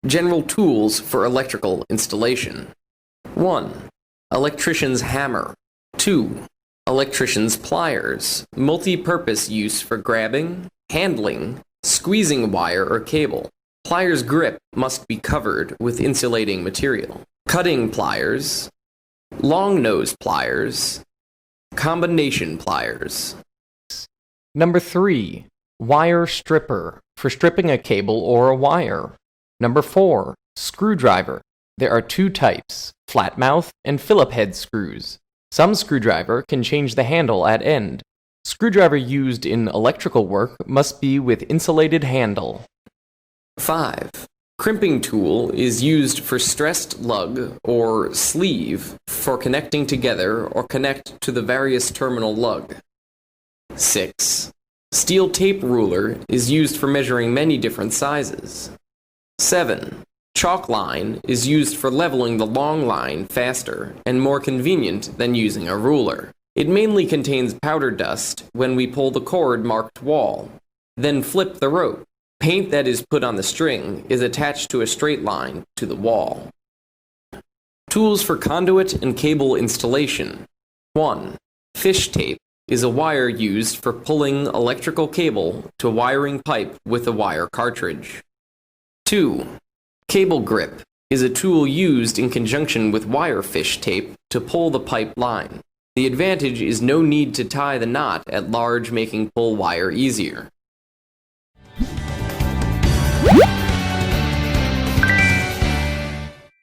General tools for electrical installation. 1. Electrician's hammer. 2. Electrician's pliers, multi-purpose use for grabbing, handling, squeezing wire or cable. Pliers grip must be covered with insulating material. Cutting pliers, long nose pliers, combination pliers. Number 3. Wire stripper, for stripping a cable or a wire. Number 4. Screwdriver. There are 2 types, flat mouth and Phillip head screws. Some screwdriver can change the handle at end. Screwdriver used in electrical work must be with insulated handle. 5. Crimping tool is used for stressed lug or sleeve for connecting together or connect to the various terminal lug. 6. Steel tape ruler is used for measuring many different sizes. 7. Chalk line is used for leveling the long line faster and more convenient than using a ruler. It mainly contains powder dust when we pull the cord marked wall, then flip the rope. Paint that is put on the string is attached to a straight line to the wall. Tools for conduit and cable installation. 1. Fish tape is a wire used for pulling electrical cable to wiring pipe with a wire cartridge. 2. Cable grip is a tool used in conjunction with wire fish tape to pull the pipe line. The advantage is no need to tie the knot at large, making pull wire easier.